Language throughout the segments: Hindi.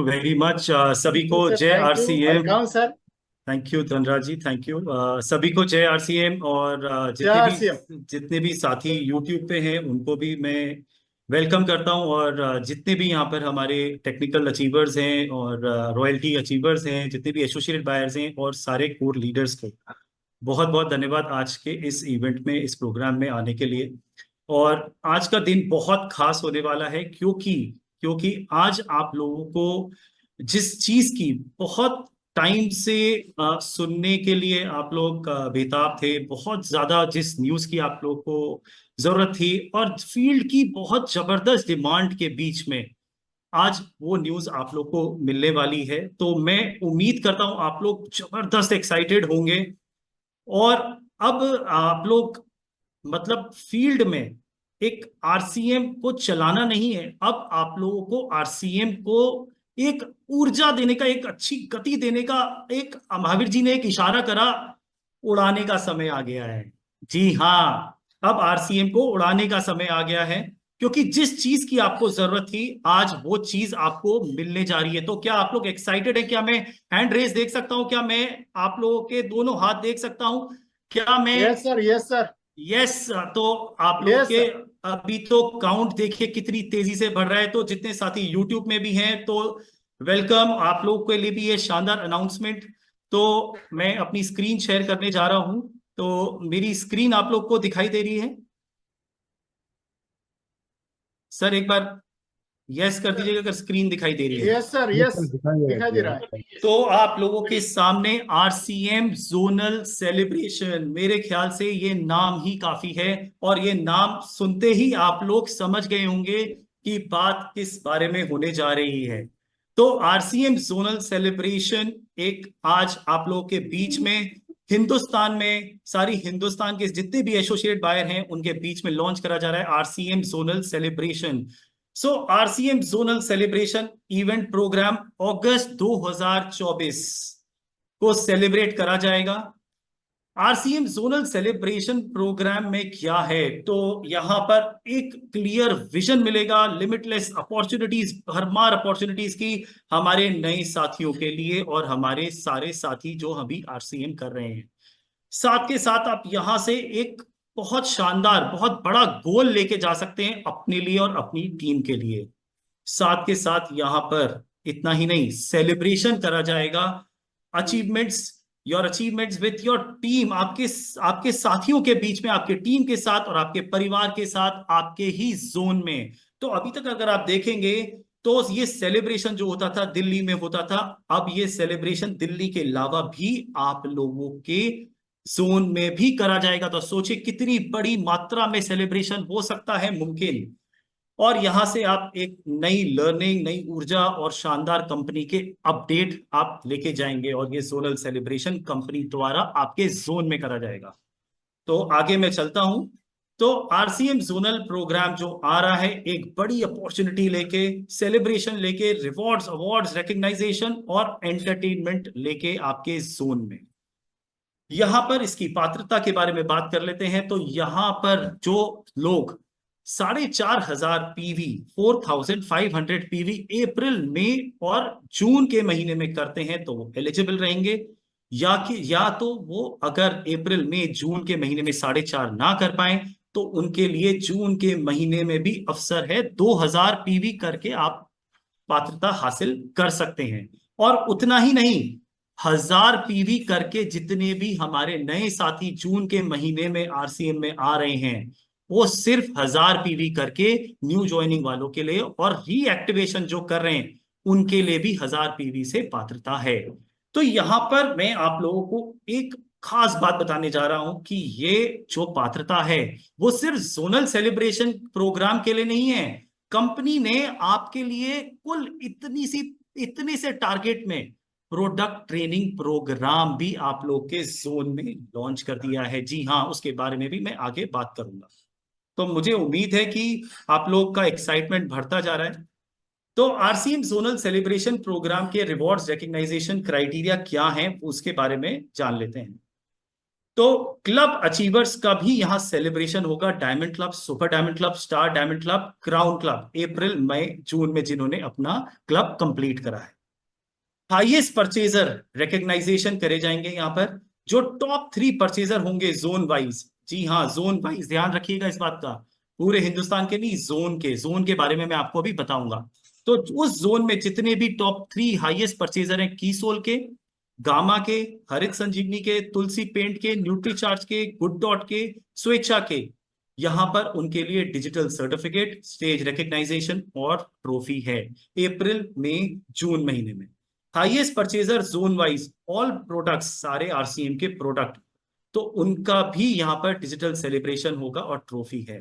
You very much. सभी यू को सर, जय thank you, RCM. Welcome sir. Thank you Dhanraj ji, thank you. सभी को जय आरसीएम। और जय आरसीएम। जितने भी साथी यूट्यूब पे हैं उनको भी मैं वेलकम करता हूं। और जितने भी यहाँ पर हमारे टेक्निकल अचीवर्स हैं और रॉयल्टी अचीवर्स हैं, जितने भी एसोसिएटेड बायर्स हैं और सारे कोर लीडर्स को बहुत बहुत धन्यवाद आज के इस इवेंट में, इस प्रोग्राम में आने के लिए। और आज का दिन बहुत खास होने वाला है, क्योंकि क्योंकि आज आप लोगों को जिस चीज की बहुत टाइम से सुनने के लिए आप लोग बेताब थे, बहुत ज्यादा जिस न्यूज की आप लोग को जरूरत थी और फील्ड की बहुत जबरदस्त डिमांड के बीच में आज वो न्यूज आप लोग को मिलने वाली है। तो मैं उम्मीद करता हूं आप लोग जबरदस्त एक्साइटेड होंगे। और अब आप लोग मतलब फील्ड में एक आरसीएम को चलाना नहीं है, अब आप लोगों को आरसीएम को एक ऊर्जा देने का, एक अच्छी गति देने का, एक महावीर जी ने एक इशारा करा, उड़ाने का समय आ गया है। जी हाँ, अब आरसीएम को उड़ाने का समय आ गया है, क्योंकि जिस चीज की आपको जरूरत थी आज वो चीज आपको मिलने जा रही है। तो क्या आप लोग एक्साइटेड है? क्या मैं हैंड रेस देख सकता हूं? क्या मैं आप लोगों के दोनों हाथ देख सकता हूं? क्या मैं? Yes sir, yes sir. Yes. तो आप लोग यस के सर। अभी तो काउंट देखिए कितनी तेजी से बढ़ रहा है। तो जितने साथी यूट्यूब में भी हैं तो वेलकम, आप लोग के लिए भी ये शानदार अनाउंसमेंट। तो मैं अपनी स्क्रीन शेयर करने जा रहा हूं। तो मेरी स्क्रीन आप लोग को दिखाई दे रही है? सर एक बार यस कर दीजिएगा अगर स्क्रीन दिखाई दे रही है। यस सर, ये यस। सर दिखाई दे रहा है। दिखाई तो आप लोगों के सामने आरसीएम जोनल सेलिब्रेशन, मेरे ख्याल से ये नाम ही काफी है। और ये नाम सुनते ही आप लोग समझ गए होंगे कि बात किस बारे में होने जा रही है। तो आरसीएम जोनल सेलिब्रेशन एक आज आप लोगों के बीच में हिंदुस्तान में, सारी हिंदुस्तान के जितने भी एसोसिएट बायर हैं उनके बीच में लॉन्च करा जा रहा है RCM zonal celebration. So RCM zonal celebration event program अगस्त 2024 को सेलिब्रेट करा जाएगा। आरसीएम जोनल सेलिब्रेशन प्रोग्राम में क्या है? तो यहां पर एक क्लियर विजन मिलेगा, लिमिटलेस अपॉर्चुनिटीज, भरमार अपॉर्चुनिटीज की हमारे नए साथियों के लिए और हमारे सारे साथी जो अभी आरसीएम कर रहे हैं। साथ के साथ आप यहां से एक बहुत शानदार, बहुत बड़ा गोल लेके जा सकते हैं अपने लिए और अपनी टीम के लिए। साथ के साथ यहां पर इतना ही नहीं, सेलिब्रेशन करा जाएगा achievements, your achievements with your team, आपके आपके साथियों के बीच में, आपके टीम के साथ और आपके परिवार के साथ, आपके ही जोन में। तो अभी तक अगर आप देखेंगे तो ये सेलिब्रेशन जो होता था दिल्ली में होता था, अब ये सेलिब्रेशन दिल्ली के अलावा भी आप लोगों के जोन में भी करा जाएगा। तो सोचिए कितनी बड़ी मात्रा में सेलिब्रेशन हो सकता है मुमकिन। और यहां से आप एक नई लर्निंग, नई ऊर्जा और शानदार कंपनी के अपडेट आप लेके जाएंगे, और ये जोनल सेलिब्रेशन कंपनी द्वारा आपके जोन में करा जाएगा। तो आगे मैं चलता हूं। तो आरसीएम जोनल प्रोग्राम जो आ रहा है एक बड़ी अपॉर्चुनिटी लेके, सेलिब्रेशन लेके, रिवॉर्ड्स, अवार्ड्स, रिकग्नाइजेशन और एंटरटेनमेंट लेके आपके जोन में। यहां पर इसकी पात्रता के बारे में बात कर लेते हैं। तो यहां पर जो लोग 4,500 पीवी, 4,500 पीवी अप्रैल, मई और जून के महीने में करते हैं तो वो एलिजिबल रहेंगे। या तो वो अगर अप्रैल मई जून के महीने में 4.5 ना कर पाए तो उनके लिए जून के महीने में भी अवसर है, 2,000 पीवी करके आप पात्रता हासिल कर सकते हैं। और उतना ही नहीं, 1,000 पीवी करके जितने भी हमारे नए साथी जून के महीने में आरसीएम में आ रहे हैं वो सिर्फ 1,000 पीवी करके न्यू ज्वाइनिंग वालों के लिए, और रीएक्टिवेशन जो कर रहे हैं उनके लिए भी 1,000 पीवी से पात्रता है। तो यहां पर मैं आप लोगों को एक खास बात बताने जा रहा हूं कि ये जो पात्रता है वो सिर्फ जोनल सेलिब्रेशन प्रोग्राम के लिए नहीं है। कंपनी ने आपके लिए कुल इतने से टारगेट में प्रोडक्ट ट्रेनिंग प्रोग्राम भी आप लोग के जोन में लॉन्च कर दिया है। जी हाँ, उसके बारे में भी मैं आगे बात करूंगा। तो मुझे उम्मीद है कि आप लोग का एक्साइटमेंट बढ़ता जा रहा है। तो आरसीएम जोनल सेलिब्रेशन प्रोग्राम के रिवॉर्ड्स, रिकग्नाइजेशन क्राइटेरिया क्या हैं उसके बारे में जान लेते हैं। तो क्लब अचीवर्स का भी यहां सेलिब्रेशन होगा। Diamond club, super diamond club, star diamond club, crown club, अप्रैल मई जून में जिन्होंने अपना क्लब कंप्लीट करा है। हाईएस्ट परचेजर रिकग्नाइजेशन करे जाएंगे यहां पर। जो टॉप 3 परचेजर होंगे जोन वाइज, जी हाँ जोन वाइज, ध्यान रखिएगा इस बात का, पूरे हिंदुस्तान के नहीं, जोन के बारे में मैं आपको अभी बताऊंगा। तो उस जोन में जितने भी टॉप 3 हाईएस्ट परचेजर हैं, कीसोल के, गामा के, हरित संजीवनी के, तुलसी पेंट के, न्यूट्री चार्ज के, गुड डॉट के, स्वेच्छा के, यहां पर उनके लिए डिजिटल सर्टिफिकेट, स्टेज रिकग्नाइजेशन और ट्रॉफी है अप्रैल मई जून महीने में। Highest purchaser zone wise all products, सारे आरसीएम के प्रोडक्ट, तो उनका भी यहां पर डिजिटल सेलिब्रेशन होगा और ट्रॉफी है।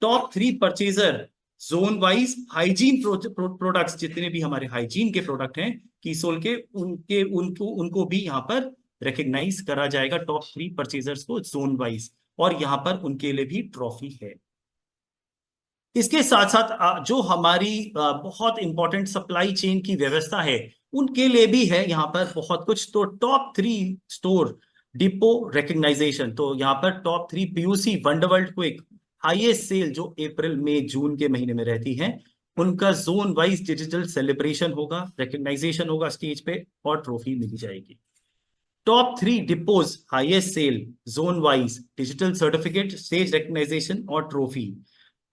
Top 3 purchaser zone wise hygiene products, जितने भी हमारे हाइजीन के प्रोडक्ट हैं कीसोल के, उनको भी यहां पर रिकग्नाइज करा जाएगा, टॉप 3 परचेजर्स को जोन वाइज, और यहां पर उनके लिए भी ट्रॉफी है। इसके साथ साथ जो हमारी बहुत इंपॉर्टेंट सप्लाई चेन की व्यवस्था है, उनके लिए भी है यहाँ पर बहुत कुछ। तो टॉप 3 स्टोर डिपो रिकग्नाइजेशन, तो यहाँ पर top 3 PUC wonderworld quick highest sale जो अप्रैल मई जून के महीने में रहती है, उनका जोन वाइज डिजिटल सेलिब्रेशन होगा, रिकग्नाइजेशन होगा स्टेज पे, और ट्रॉफी मिली जाएगी। Top 3 depots highest sell zone wise digital certificate, stage recognisation और ट्रॉफी।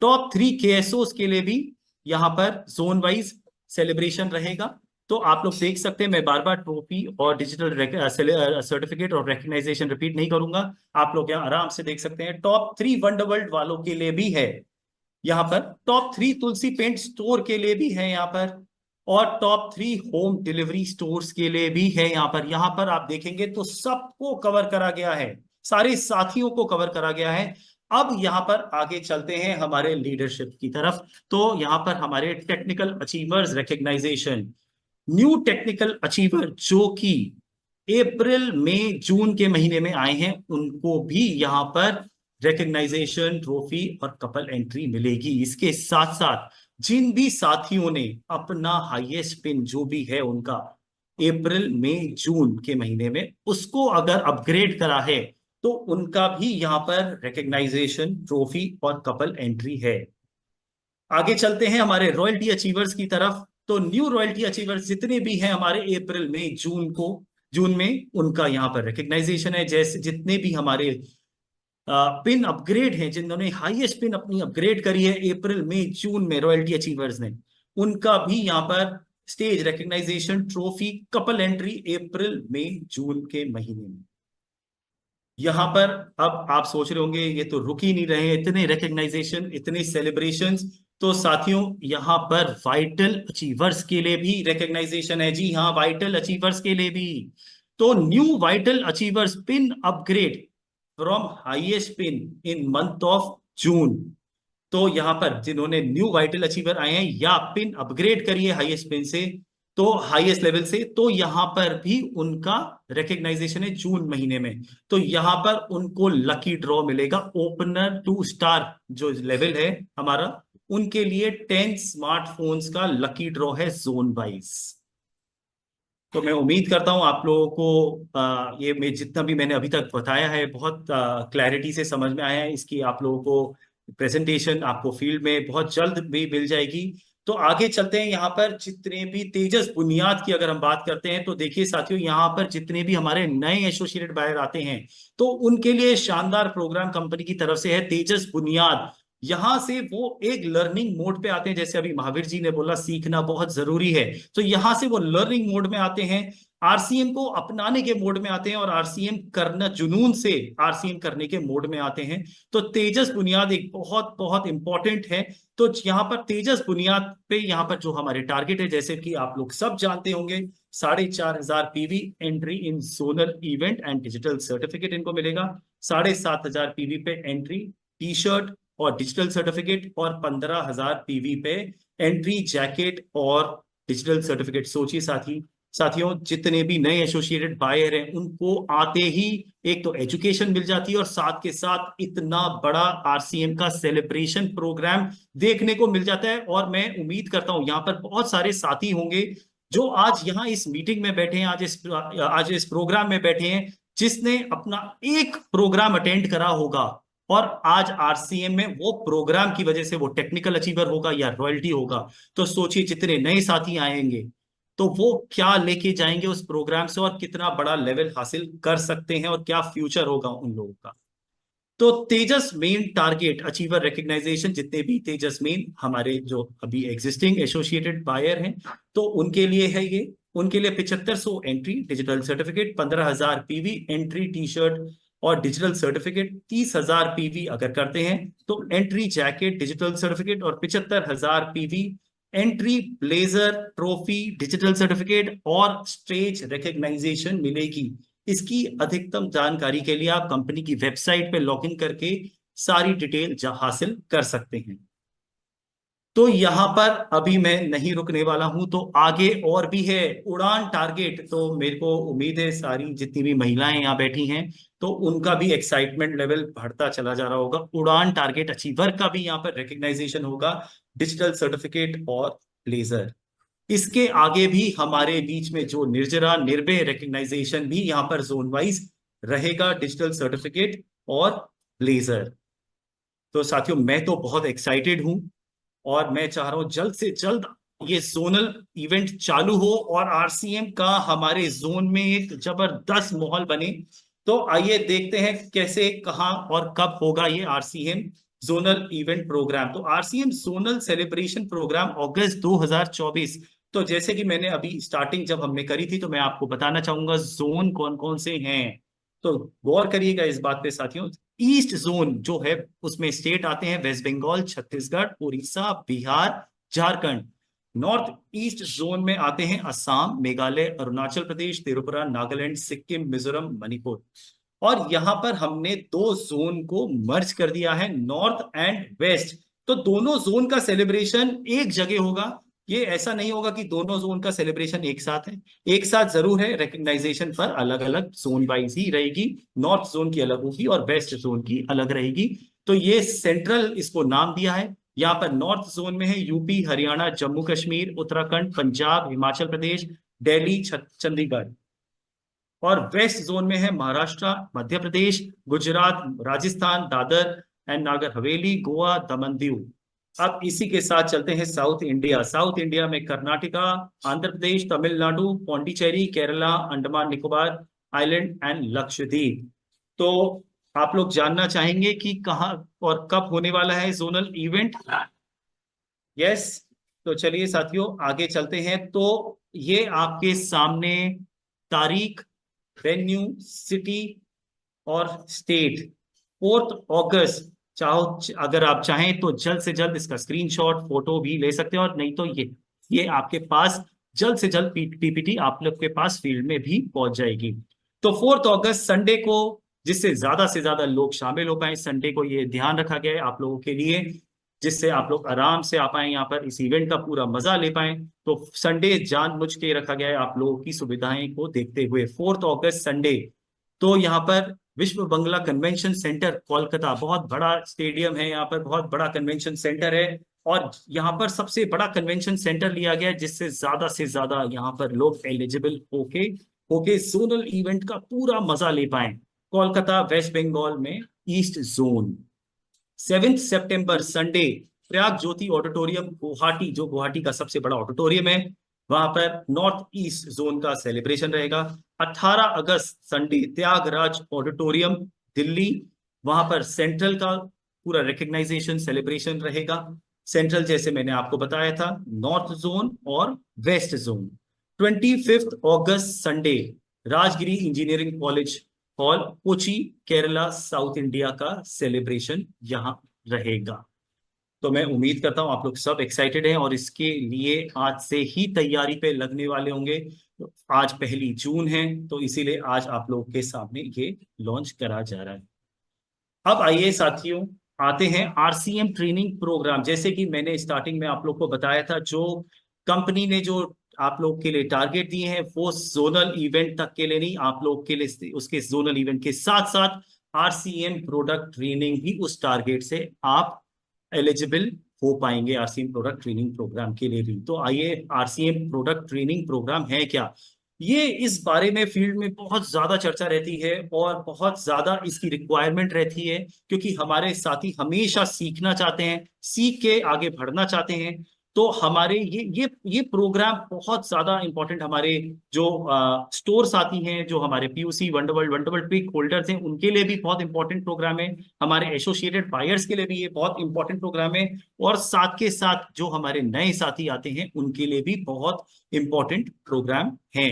टॉप 3 केएसओ के लिए भी यहां पर जोन वाइज सेलिब्रेशन रहेगा। तो आप लोग देख सकते हैं, मैं बार बार ट्रॉफी और डिजिटल सर्टिफिकेट और रिकग्नाइजेशन रिपीट नहीं करूंगा, आप लोग यहां आराम से देख सकते हैं। टॉप 3 वंडरवर्ल्ड वालों के लिए भी है यहां पर, टॉप 3 तुलसी पेंट स्टोर के लिए भी है यहां पर, और टॉप 3 होम डिलीवरी स्टोर्स के लिए भी है यहां पर। यहां पर आप देखेंगे तो सबको कवर करा गया है, सारे साथियों को कवर करा गया है। अब यहां पर आगे चलते हैं हमारे लीडरशिप की तरफ। तो यहां पर हमारे technical achievers recognisation, new technical achiever जो कि अप्रैल मई जून के महीने में आए हैं, उनको भी यहां पर रिकग्नाइजेशन, ट्रॉफी और कपल एंट्री मिलेगी। इसके साथ साथ जिन भी साथियों ने अपना हाईएस्ट पिन जो भी है उनका अप्रैल मई जून के महीने में, उसको अगर अपग्रेड करा है, तो उनका भी यहां पर रिकग्नाइजेशन, ट्रॉफी और कपल एंट्री है। आगे चलते हैं हमारे रॉयल्टी अचीवर्स की तरफ। तो न्यू रॉयल्टी अचीवर्स जितने भी हैं हमारे अप्रैल में जून में, उनका यहां पर रिकग्नाइजेशन है। जैसे जितने भी हमारे पिन अपग्रेड हैं, जिन्होंने हाईएस्ट पिन अपनी अपग्रेड करी है अप्रैल मई जून में रॉयल्टी अचीवर्स ने, उनका भी यहां पर stage recognition, trophy, couple entry अप्रैल मई जून के महीने में। यहां पर अब आप सोच रहे होंगे ये तो रुक ही नहीं रहे, इतने रिकग्नाइजेशन, इतने सेलिब्रेशंस। तो साथियों यहां पर वाइटल अचीवर्स के लिए भी रिकग्नाइजेशन है, जी हाँ वाइटल अचीवर्स के लिए भी। तो new vital achievers pin upgrade from highest pin in month of June. तो यहां पर जिन्होंने न्यू वाइटल अचीवर आए हैं या पिन अपग्रेड करिए हाईएस्ट पिन से, तो हाईएस्ट लेवल से, तो यहां पर भी उनका रिकग्नाइजेशन है जून महीने में। तो यहां पर उनको लकी ड्रॉ मिलेगा, ओपनर टू स्टार जो लेवल है हमारा, उनके लिए 10 स्मार्टफोन्स का लकी ड्रॉ है जोन वाइज। तो मैं उम्मीद करता हूं आप लोगों को ये मैं जितना भी मैंने अभी तक बताया है बहुत क्लैरिटी से समझ में आया है। इसकी आप लोगों को प्रेजेंटेशन आपको फील्ड में बहुत जल्द भी मिल जाएगी। तो आगे चलते हैं, यहाँ पर जितने भी तेजस बुनियाद की अगर हम बात करते हैं, तो देखिए साथियों यहाँ पर जितने भी हमारे नए एसोसिएटेड बायर आते हैं, तो उनके लिए शानदार प्रोग्राम कंपनी की तरफ से है तेजस बुनियाद। यहां से वो एक लर्निंग मोड पे आते हैं, जैसे अभी महावीर जी ने बोला सीखना बहुत जरूरी है, तो यहां से वो लर्निंग मोड में आते हैं, आरसीएम को अपनाने के मोड में आते हैं, और आरसीएम करना जुनून से आरसीएम करने के मोड में आते हैं। तो तेजस बुनियाद एक बहुत बहुत इंपॉर्टेंट है। तो यहाँ पर तेजस बुनियाद पे यहाँ पर जो हमारे टारगेट है, जैसे कि आप लोग सब जानते होंगे, 4,500 PV entry in Sonal event and digital certificate इनको मिलेगा, 7,500 पीवी पे एंट्री टी शर्ट और डिजिटल सर्टिफिकेट, और 15,000 पीवी पे एंट्री जैकेट और डिजिटल सर्टिफिकेट। सोचिए साथियों जितने भी नए एसोसिएटेड बायर हैं, उनको आते ही एक तो एजुकेशन मिल जाती है, और साथ के साथ इतना बड़ा आरसीएम का सेलिब्रेशन प्रोग्राम देखने को मिल जाता है। और मैं उम्मीद करता हूं यहाँ पर बहुत सारे साथी होंगे जो आज यहाँ इस मीटिंग में बैठे हैं, आज इस प्रोग्राम में बैठे हैं, जिसने अपना एक प्रोग्राम अटेंड करा होगा और आज आरसीएम में वो प्रोग्राम की वजह से वो टेक्निकल अचीवर होगा या रॉयल्टी होगा, तो सोचिए जितने नए साथी आएंगे तो वो क्या लेके जाएंगे उस प्रोग्राम से और कितना बड़ा लेवल हासिल कर सकते हैं और क्या फ्यूचर होगा उन लोगों का। तो तेजस मेन टारगेट अचीवर रिकग्नाइजेशन, जितने भी तेजस मेन हमारे जो अभी एग्जिस्टिंग एसोसिएटेड बायर हैं तो उनके लिए है ये। उनके लिए 7500 entry digital certificate, 15,000 PV entry T shirt और डिजिटल सर्टिफिकेट, 30,000 पीवी अगर करते हैं तो एंट्री जैकेट डिजिटल सर्टिफिकेट और 75,000 PV entry blazer trophy digital certificate और स्टेज रिकग्नाइजेशन मिलेगी। इसकी अधिकतम जानकारी के लिए आप कंपनी की वेबसाइट पे लॉगिन करके सारी डिटेल हासिल कर सकते हैं। तो यहां पर अभी मैं नहीं रुकने वाला हूं, तो आगे और भी है उड़ान टारगेट। तो मेरे को उम्मीद है सारी जितनी भी महिलाएं यहाँ बैठी हैं तो उनका भी एक्साइटमेंट लेवल बढ़ता चला जा रहा होगा। उड़ान टारगेट अचीवर का भी यहाँ पर रिकग्नाइजेशन होगा, डिजिटल सर्टिफिकेट और ब्लेजर। इसके आगे भी हमारे बीच में जो निर्जरा निर्भय रिकग्नाइजेशन भी यहाँ पर जोन वाइज रहेगा, डिजिटल सर्टिफिकेट और ब्लेजर। तो साथियों मैं तो बहुत एक्साइटेड हूं और मैं चाह रहा हूं जल्द से जल्द ये जोनल इवेंट चालू हो और आरसीएम का हमारे जोन में एक जबरदस्त माहौल बने। तो आइए देखते हैं कैसे, कहां और कब होगा ये आरसीएम जोनल इवेंट प्रोग्राम। तो आरसीएम जोनल सेलिब्रेशन प्रोग्राम अगस्त 2024। तो जैसे कि मैंने अभी स्टार्टिंग जब हमने करी थी तो मैं आपको बताना चाहूंगा जोन कौन कौन से हैं। तो गौर करिएगा इस बात पे साथियों। ईस्ट जोन जो है उसमें स्टेट आते हैं West Bengal, Chhattisgarh, Orissa, Bihar, Jharkhand. North east zone में आते हैं असम, मेघालय, अरुणाचल प्रदेश, त्रिपुरा, नागालैंड, सिक्किम, मिजोरम, मणिपुर। और यहां पर हमने दो जोन को मर्ज कर दिया है, नॉर्थ एंड वेस्ट। तो दोनों जोन का सेलिब्रेशन एक जगह होगा। ये ऐसा नहीं होगा कि दोनों जोन का सेलिब्रेशन एक साथ है, एक साथ जरूर है, रिकग्नाइजेशन पर अलग अलग जोन वाइज ही रहेगी। नॉर्थ जोन की अलग होगी और वेस्ट जोन की अलग रहेगी। तो ये सेंट्रल इसको नाम दिया है। यहाँ पर नॉर्थ जोन में है यूपी, हरियाणा, जम्मू कश्मीर, उत्तराखंड, पंजाब, हिमाचल प्रदेश, दिल्ली, चंडीगढ़। और वेस्ट जोन में है महाराष्ट्र, मध्य प्रदेश, गुजरात, राजस्थान, दादर एंड नागर हवेली, गोवा, दमन दीव। अब इसी के साथ चलते हैं साउथ इंडिया। साउथ इंडिया में कर्नाटका, आंध्र प्रदेश, तमिलनाडु, पौंडीचेरी, केरला, अंडमान निकोबार आइलैंड एंड लक्षद्वीप। तो आप लोग जानना चाहेंगे कि कहाँ और कब होने वाला है जोनल इवेंट? यस। तो चलिए साथियों आगे चलते हैं। तो ये आपके सामने तारीख, वेन्यू, सिटी और स्टेट। 4 अगस्त, चाहो अगर आप चाहें तो जल्द से जल्द इसका स्क्रीनशॉट फोटो भी ले सकते हैं, और नहीं तो ये आपके पास जल्द से जल्द पीपीटी आप लोग के पास फील्ड में भी पहुंच जाएगी। तो 4 अगस्त संडे को, जिससे ज्यादा से ज्यादा लोग शामिल हो पाए, संडे को ये ध्यान रखा गया है आप लोगों के लिए, जिससे आप लोग आराम से आ पाए यहाँ पर इस इवेंट का पूरा मजा ले पाए। तो संडे जानबूझ के रखा गया है आप लोगों की सुविधाएं को देखते हुए, 4 अगस्त संडे। तो यहाँ पर विश्व बंगला कन्वेंशन सेंटर कोलकाता, बहुत बड़ा स्टेडियम है यहाँ पर, बहुत बड़ा कन्वेंशन सेंटर है। और यहाँ पर सबसे बड़ा कन्वेंशन सेंटर लिया गया है जिससे ज्यादा से ज्यादा यहाँ पर लोग एलिजिबल होके होके जोनल इवेंट का पूरा मजा ले पाए। कोलकाता, वेस्ट बंगाल में ईस्ट जोन। 7 सितंबर संडे, प्रयाग ज्योति ऑडिटोरियम गुवाहाटी, जो गुवाहाटी का सबसे बड़ा ऑडिटोरियम है, वहां पर नॉर्थ ईस्ट जोन का सेलिब्रेशन रहेगा। 18 अगस्त संडे, त्यागराज ऑडिटोरियम दिल्ली, वहां पर सेंट्रल का पूरा रिकग्नाइजेशन सेलिब्रेशन रहेगा। सेंट्रल जैसे मैंने आपको बताया था, नॉर्थ जोन और वेस्ट जोन। 25 अगस्त Sunday, Rajagiri engineering college hall, Kochi, Kerala, south India का सेलिब्रेशन यहां रहेगा। तो मैं उम्मीद करता हूं आप लोग सब एक्साइटेड हैं और इसके लिए आज से ही तैयारी पे लगने वाले होंगे। तो आज 1 जून है तो इसीलिए आज आप लोगों के सामने ये लॉन्च करा जा रहा है। अब आइए साथियों, आते हैं आरसीएम ट्रेनिंग प्रोग्राम। जैसे कि मैंने स्टार्टिंग में आप लोग को बताया था, जो कंपनी ने जो आप लोग के लिए टारगेट दिए हैं वो जोनल इवेंट तक के लिए नहीं, आप लोग के लिए उसके जोनल इवेंट के साथ साथ आरसीएम प्रोडक्ट ट्रेनिंग भी उस टारगेट से आप एलिजिबल हो पाएंगे आरसीएम प्रोडक्ट ट्रेनिंग प्रोग्राम के लिए भी। तो आइए, आरसीएम प्रोडक्ट ट्रेनिंग प्रोग्राम है क्या? ये इस बारे में फील्ड में बहुत ज्यादा चर्चा रहती है और बहुत ज्यादा इसकी रिक्वायरमेंट रहती है, क्योंकि हमारे साथी हमेशा सीखना चाहते हैं, सीख के आगे बढ़ना चाहते हैं। तो हमारे ये प्रोग्राम बहुत ज्यादा इंपॉर्टेंट, हमारे जो स्टोर साथी हैं, जो हमारे पीयूसी वंडरवर्ल्ड वंडरवर्ल्ड क्विक होल्डर्स हैं, उनके लिए भी बहुत इंपॉर्टेंट प्रोग्राम है। हमारे एसोसिएटेड बायर्स के लिए भी ये बहुत इंपॉर्टेंट प्रोग्राम है। और साथ के साथ जो हमारे नए साथी आते हैं उनके लिए भी बहुत इंपॉर्टेंट प्रोग्राम है।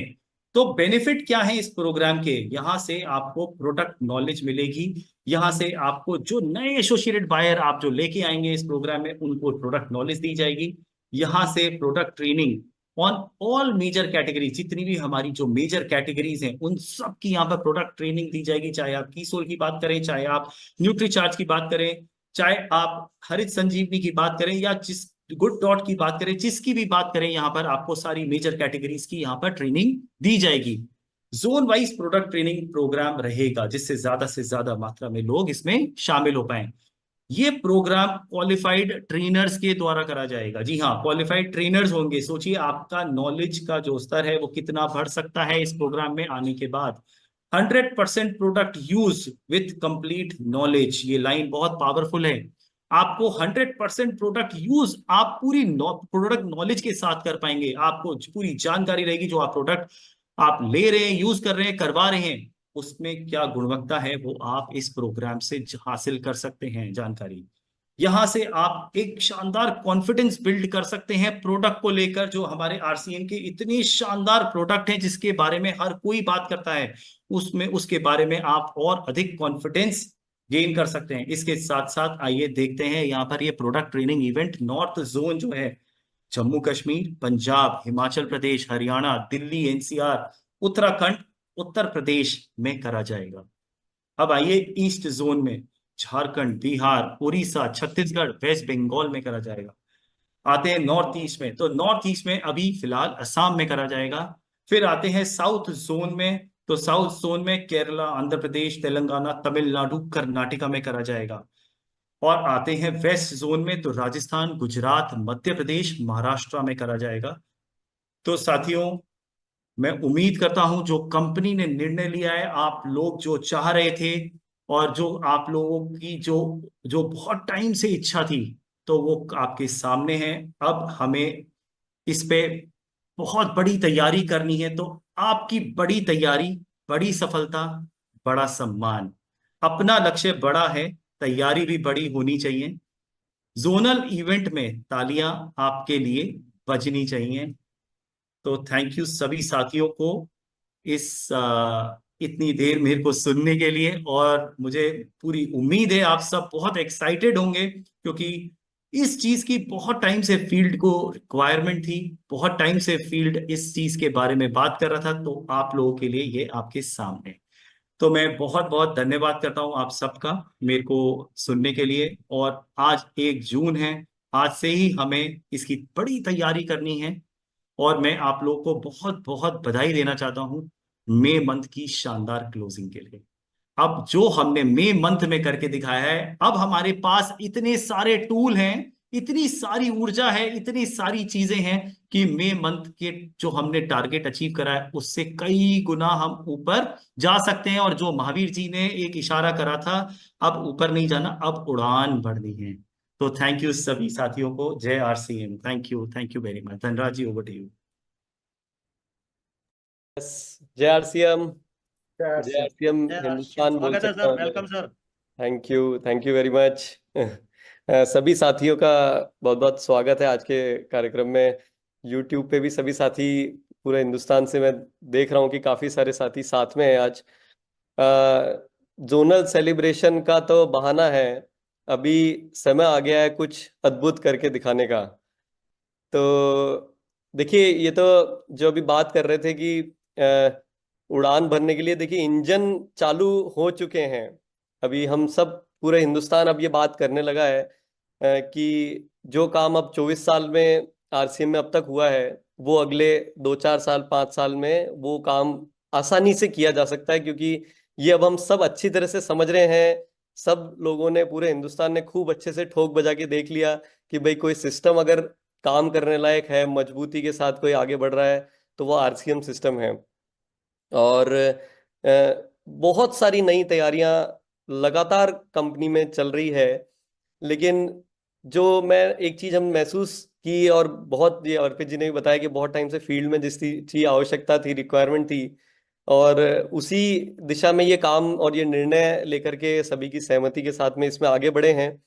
तो बेनिफिट क्या है इस प्रोग्राम के? यहाँ से आपको प्रोडक्ट नॉलेज मिलेगी। यहाँ से आपको जो नए एसोसिएटेड बायर आप जो लेके आएंगे इस प्रोग्राम में, उनको प्रोडक्ट नॉलेज दी जाएगी। यहाँ से product training on all major category, जितनी भी हमारी जो मेजर कैटेगरीज हैं उन सब की यहाँ पर प्रोडक्ट ट्रेनिंग दी जाएगी। चाहे आप कीसोल की बात करें, चाहे आप न्यूट्रीचार्ज की बात करें, चाहे आप हरित संजीवनी की बात करें, या जिस गुड डॉट की बात करें, जिसकी भी बात करें, यहाँ पर आपको सारी मेजर कैटेगरीज की यहाँ पर ट्रेनिंग दी जाएगी। Zone wise product training programme रहेगा, जिससे ज्यादा से ज्यादा मात्रा में लोग इसमें शामिल हो पाए। ये प्रोग्राम क्वालिफाइड ट्रेनर्स के द्वारा करा जाएगा। जी हाँ, क्वालिफाइड ट्रेनर्स होंगे। सोचिए आपका नॉलेज का जो स्तर है वो कितना बढ़ सकता है इस प्रोग्राम में आने के बाद। 100% product use with complete knowledge, ये लाइन बहुत पावरफुल है। आपको 100% प्रोडक्ट यूज आप पूरी प्रोडक्ट नॉलेज के साथ कर पाएंगे। आपको पूरी जानकारी रहेगी जो आप प्रोडक्ट आप ले रहे हैं, यूज कर रहे हैं, करवा रहे हैं, उसमें क्या गुणवत्ता है वो आप इस प्रोग्राम से हासिल कर सकते हैं जानकारी। यहां से आप एक शानदार कॉन्फिडेंस बिल्ड कर सकते हैं प्रोडक्ट को लेकर। जो हमारे आरसीएम के इतने शानदार प्रोडक्ट हैं जिसके बारे में हर कोई बात करता है, उसमें उसके बारे में आप और अधिक कॉन्फिडेंस गेन कर सकते हैं। इसके साथ साथ आइए देखते हैं यहाँ पर ये product training event north zone जो है, जम्मू कश्मीर, पंजाब, हिमाचल प्रदेश, हरियाणा, दिल्ली, एनसीआर, उत्तराखंड, उत्तर प्रदेश में करा जाएगा। अब आइए ईस्ट जोन में, झारखंड, बिहार, उड़ीसा, छत्तीसगढ़, वेस्ट बंगाल में करा जाएगा। आते हैं नॉर्थ ईस्ट में, तो नॉर्थ ईस्ट में अभी फिलहाल असम में करा जाएगा। फिर आते हैं साउथ जोन में, तो साउथ जोन में केरला, आंध्र प्रदेश, तेलंगाना, तमिलनाडु, कर्नाटका में करा जाएगा। और आते हैं वेस्ट जोन में, तो राजस्थान, गुजरात, मध्य प्रदेश, महाराष्ट्र में करा जाएगा। तो साथियों, मैं उम्मीद करता हूं जो कंपनी ने निर्णय लिया है, आप लोग जो चाह रहे थे और जो आप लोगों की जो जो बहुत टाइम से इच्छा थी, तो वो आपके सामने है। अब हमें इस पे बहुत बड़ी तैयारी करनी है। तो आपकी बड़ी तैयारी, बड़ी सफलता, बड़ा सम्मान। अपना लक्ष्य बड़ा है, तैयारी भी बड़ी होनी चाहिए। जोनल इवेंट में तालियां आपके लिए बजनी चाहिए। तो थैंक यू सभी साथियों को इस इतनी देर मेरे को सुनने के लिए। और मुझे पूरी उम्मीद है आप सब बहुत एक्साइटेड होंगे, क्योंकि इस चीज की बहुत टाइम से फील्ड को रिक्वायरमेंट थी, बहुत टाइम से फील्ड इस चीज के बारे में बात कर रहा था। तो आप लोगों के लिए ये आपके सामने। तो मैं बहुत बहुत धन्यवाद करता हूं आप सबका मेरे को सुनने के लिए। और आज 1 जून है, आज से ही हमें इसकी बड़ी तैयारी करनी है। और मैं आप लोगों को बहुत बहुत बधाई देना चाहता हूं मई मंथ की शानदार क्लोजिंग के लिए। अब जो हमने मई मंथ में करके दिखाया है, अब हमारे पास इतने सारे टूल हैं, इतनी सारी ऊर्जा है, इतनी सारी चीजें हैं कि मई मंथ के जो हमने टारगेट अचीव करा है उससे कई गुना हम ऊपर जा सकते हैं। और जो महावीर जी ने एक इशारा करा था, अब ऊपर नहीं जाना, अब उड़ान भरनी है। तो थैंक यू सभी साथियों को। जय RCM. Thank you very much. Dhanraj ji, over to you. जय आरसीएम। जय जय आरसीएम हिंदुस्तान बोल स्वागत है सकता सर, हूँ मैं। Welcome sir. Thank you very much. सभी साथियों का बहुत बहुत स्वागत है आज के कार्यक्रम में। यूट्यूब पे भी सभी साथी, पूरे हिंदुस्तान से मैं देख रहा हूँ कि काफी सारे साथी साथ में हैं आज। जोनल सेलिब्रेशन का तो बहाना है, अभी समय आ गया है कुछ अद्भुत करके दिखाने का। तो देखिए, ये तो जो अभी बात कर रहे थे कि उड़ान भरने के लिए, देखिए इंजन चालू हो चुके हैं। अभी हम सब, पूरे हिंदुस्तान अब ये बात करने लगा है कि जो काम अब 24 साल में आरसीएम में अब तक हुआ है, वो अगले 2-4 साल 5 साल में वो काम आसानी से किया जा सकता है, क्योंकि ये अब हम सब अच्छी तरह से समझ रहे हैं। सब लोगों ने, पूरे हिंदुस्तान ने खूब अच्छे से ठोक बजा के देख लिया कि भाई कोई सिस्टम अगर काम करने लायक है, मजबूती के साथ कोई आगे बढ़ रहा है, तो वो आरसीएम सिस्टम है। और बहुत सारी नई तैयारियां लगातार कंपनी में चल रही है। लेकिन जो मैं एक चीज हम महसूस की, और बहुत ये अर्पित जी ने भी बताया कि बहुत टाइम से फील्ड में जिस चीज आवश्यकता थी, रिक्वायरमेंट थी, और उसी दिशा में ये काम और ये निर्णय लेकर के सभी की सहमति के साथ में इसमें आगे बढ़े हैं।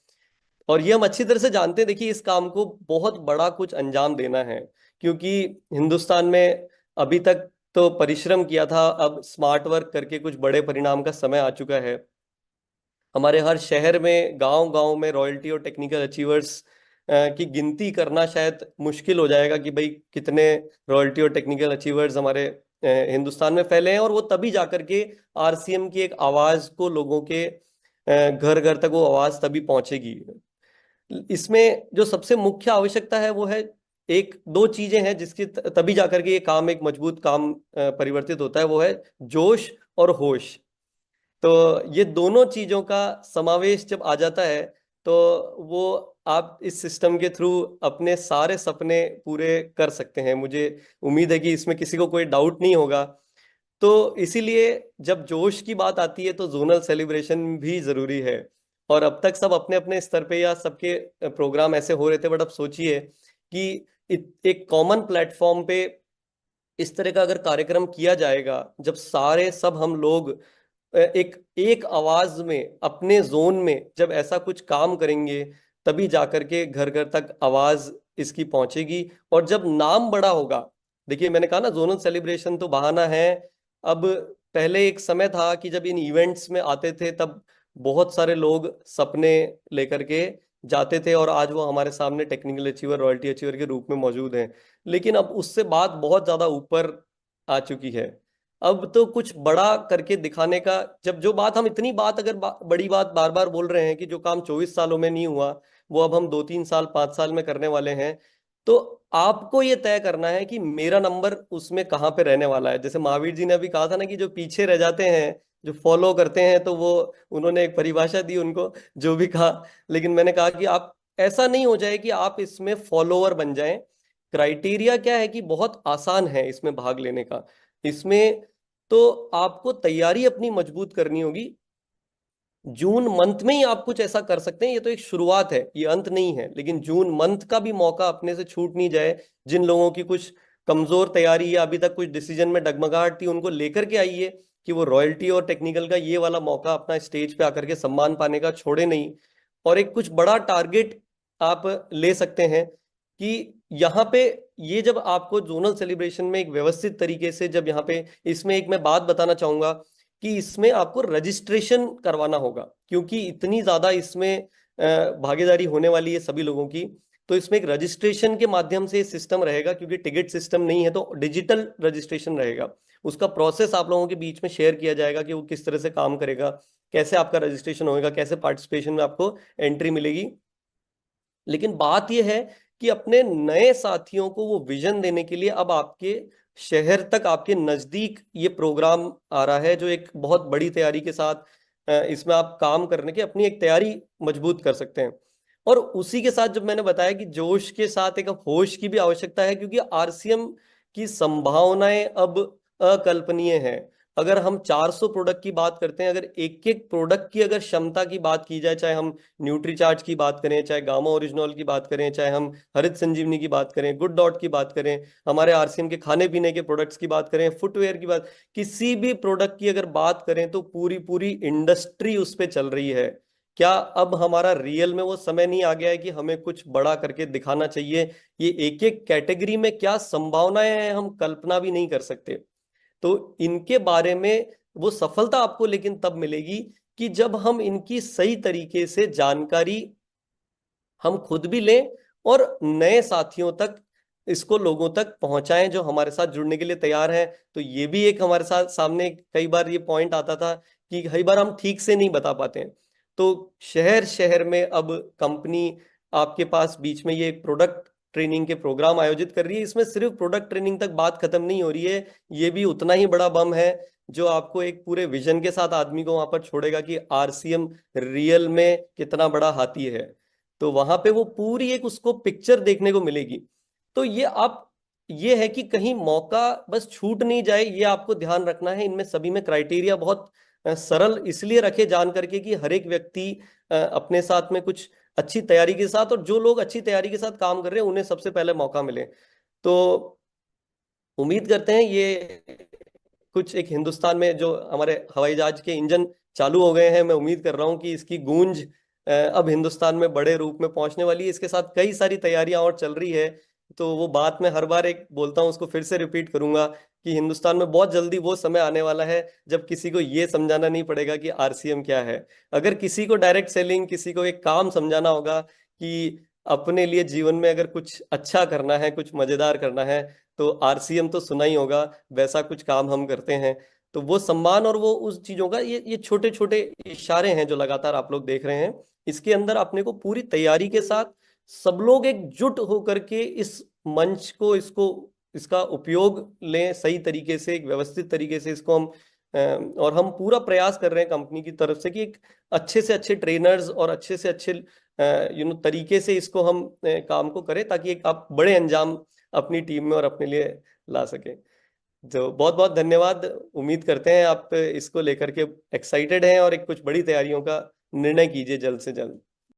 और ये हम अच्छी तरह से जानते हैं, देखिए इस काम को बहुत बड़ा कुछ अंजाम देना है, क्योंकि हिंदुस्तान में अभी तक तो परिश्रम किया था, अब स्मार्ट वर्क करके कुछ बड़े परिणाम का समय आ चुका है। हमारे हर शहर में, गांव गांव में रॉयल्टी और टेक्निकल अचीवर्स की गिनती करना शायद मुश्किल हो जाएगा कि भाई कितने रॉयल्टी और टेक्निकल अचीवर्स हमारे हिंदुस्तान में फैले हैं। और वो तभी जाकर के आरसीएम की एक आवाज को लोगों के घर घर तक वो आवाज तभी पहुंचेगी। इसमें जो सबसे मुख्य आवश्यकता है वो है, एक दो चीजें हैं जिसकी तभी जाकर के ये काम एक मजबूत काम परिवर्तित होता है, वो है जोश और होश। तो ये दोनों चीजों का समावेश जब आ जाता है तो वो आप इस सिस्टम के थ्रू अपने सारे सपने पूरे कर सकते हैं। मुझे उम्मीद है कि इसमें किसी को कोई डाउट नहीं होगा। तो इसीलिए जब जोश की बात आती है तो जोनल सेलिब्रेशन भी जरूरी है। और अब तक सब अपने अपने स्तर पे या सबके प्रोग्राम ऐसे हो रहे थे, बट अब सोचिए कि एक कॉमन प्लेटफॉर्म पे इस तरह का अगर कार्यक्रम किया जाएगा, जब सारे सब हम लोग एक एक आवाज में अपने जोन में जब ऐसा कुछ काम करेंगे, तभी जाकर के घर घर तक आवाज इसकी पहुंचेगी। और जब नाम बड़ा होगा, देखिए मैंने कहा ना जोनल सेलिब्रेशन तो बहाना है। अब पहले एक समय था कि जब इन इवेंट्स में आते थे तब बहुत सारे लोग सपने लेकर के जाते थे, और आज वो हमारे सामने टेक्निकल अचीवर, रॉयल्टी अचीवर के रूप में मौजूद हैं। लेकिन अब उससे बात बहुत ज्यादा ऊपर आ चुकी है। अब तो कुछ बड़ा करके दिखाने का, जब जो बात हम इतनी बात अगर बड़ी बात बार बार बोल रहे हैं कि जो काम 24 सालों में नहीं हुआ वो अब हम 2-3 साल 5 साल में करने वाले हैं, तो आपको ये तय करना है कि मेरा नंबर उसमें कहाँ पे रहने वाला है। जैसे महावीर जी ने अभी कहा था ना कि जो पीछे रह जाते हैं, जो फॉलो करते हैं, तो वो उन्होंने एक परिभाषा दी उनको जो भी कहा। लेकिन मैंने कहा कि आप ऐसा नहीं हो जाए कि आप इसमें फॉलोअर बन जाएं। क्राइटेरिया क्या है कि बहुत आसान है इसमें भाग लेने का। इसमें तो आपको तैयारी अपनी मजबूत करनी होगी। जून मंथ में ही आप कुछ ऐसा कर सकते हैं। ये तो एक शुरुआत है, ये अंत नहीं है। लेकिन जून मंथ का भी मौका अपने से छूट नहीं जाए। जिन लोगों की कुछ कमजोर तैयारी या अभी तक कुछ डिसीजन में डगमगाहट थी, उनको लेकर के आइए कि वो रॉयल्टी और टेक्निकल का ये वाला मौका अपना स्टेज पे आकर के सम्मान पाने का छोड़े नहीं। और एक कुछ बड़ा टारगेट आप ले सकते हैं कि यहाँ पे ये जब आपको जोनल सेलिब्रेशन में एक व्यवस्थित तरीके से, जब यहाँ पे इसमें एक मैं बात बताना चाहूंगा कि इसमें आपको रजिस्ट्रेशन करवाना होगा, क्योंकि इतनी ज्यादा इसमें भागीदारी होने वाली है सभी लोगों की। तो इसमें एक रजिस्ट्रेशन के माध्यम से सिस्टम रहेगा, क्योंकि टिकट सिस्टम नहीं है तो डिजिटल रजिस्ट्रेशन रहेगा। उसका प्रोसेस आप लोगों के बीच में शेयर किया जाएगा कि वो किस तरह से काम करेगा, कैसे आपका रजिस्ट्रेशन होगा, कैसे पार्टिसिपेशन में आपको एंट्री मिलेगी। लेकिन बात यह है कि अपने नए साथियों को वो विजन देने के लिए अब आपके शहर तक, आपके नजदीक ये प्रोग्राम आ रहा है, जो एक बहुत बड़ी तैयारी के साथ इसमें आप काम करने की अपनी एक तैयारी मजबूत कर सकते हैं। और उसी के साथ जब मैंने बताया कि जोश के साथ एक होश की भी आवश्यकता है, क्योंकि आरसीएम की संभावनाएं अब अकल्पनीय हैं। अगर हम 400 प्रोडक्ट की बात करते हैं, अगर एक एक प्रोडक्ट की अगर क्षमता की बात की जाए, चाहे हम न्यूट्रीचार्ज की बात करें, चाहे गामा ओरिजिनॉल की बात करें, चाहे हम हरित संजीवनी की बात करें, गुड डॉट की बात करें, हमारे आरसीएम के खाने पीने के प्रोडक्ट्स की बात करें, फुटवेयर की बात, किसी भी प्रोडक्ट की अगर बात करें तो पूरी पूरी इंडस्ट्री उस पर चल रही है। क्या अब हमारा रियल में वो समय नहीं आ गया है कि हमें कुछ बड़ा करके दिखाना चाहिए? ये एक एक कैटेगरी में क्या संभावनाएं हैं हम कल्पना भी नहीं कर सकते। तो इनके बारे में वो सफलता आपको लेकिन तब मिलेगी कि जब हम इनकी सही तरीके से जानकारी हम खुद भी लें और नए साथियों तक इसको, लोगों तक पहुंचाएं जो हमारे साथ जुड़ने के लिए तैयार हैं। तो ये भी एक हमारे साथ सामने कई बार ये पॉइंट आता था कि कई बार हम ठीक से नहीं बता पाते हैं। तो शहर शहर में अब कंपनी आपके पास बीच में ये प्रोडक्ट ट्रेनिंग के प्रोग्राम आयोजित कर रही है। इसमें सिर्फ प्रोडक्ट ट्रेनिंग तक बात खत्म नहीं हो रही है, ये भी उतना ही बड़ा बम है जो आपको एक पूरे विजन के साथ आदमी को वहां पर छोड़ेगा कि आरसीएम रियल में कितना बड़ा हाथी है। तो वहां पे वो पूरी एक उसको पिक्चर देखने को मिलेगी। तो ये आप ये है कि कहीं मौका बस छूट नहीं जाए, ये आपको ध्यान रखना है। इनमें सभी में क्राइटेरिया बहुत सरल इसलिए रखे जान करके कि हर एक व्यक्ति अपने साथ में कुछ अच्छी तैयारी के साथ, और जो लोग अच्छी तैयारी के साथ काम कर रहे हैं उन्हें सबसे पहले मौका मिले। तो उम्मीद करते हैं ये कुछ एक हिंदुस्तान में जो हमारे हवाई जहाज के इंजन चालू हो गए हैं, मैं उम्मीद कर रहा हूँ कि इसकी गूंज अब हिंदुस्तान में बड़े रूप में पहुंचने वाली है। इसके साथ कई सारी तैयारियां और चल रही है। तो वो बात मैं हर बार एक बोलता हूँ, उसको फिर से रिपीट करूंगा कि हिंदुस्तान में बहुत जल्दी वो समय आने वाला है जब किसी को ये समझाना नहीं पड़ेगा कि आरसीएम क्या है। अगर किसी को डायरेक्ट सेलिंग, किसी को एक काम समझाना होगा कि अपने लिए जीवन में अगर कुछ अच्छा करना है, कुछ मजेदार करना है, तो आरसीएम तो सुना ही होगा। वैसा कुछ काम हम करते हैं। तो वो सम्मान और वो उस चीजों का ये छोटे छोटे इशारे हैं जो लगातार आप लोग देख रहे हैं। इसके अंदर अपने को पूरी तैयारी के साथ सब लोग एकजुट होकर के इस मंच को, इसका उपयोग लें सही तरीके से, एक व्यवस्थित तरीके से इसको हम और हम पूरा प्रयास कर रहे हैं कंपनी की तरफ से कि एक अच्छे से अच्छे ट्रेनर्स और अच्छे से अच्छे तरीके से इसको हम काम को करें, ताकि एक आप बड़े अंजाम अपनी टीम में और अपने लिए ला सके। तो बहुत बहुत धन्यवाद। उम्मीद करते हैं आप इसको लेकर के एक्साइटेड हैं और एक कुछ बड़ी तैयारियों का निर्णय कीजिए जल्द से जल्द।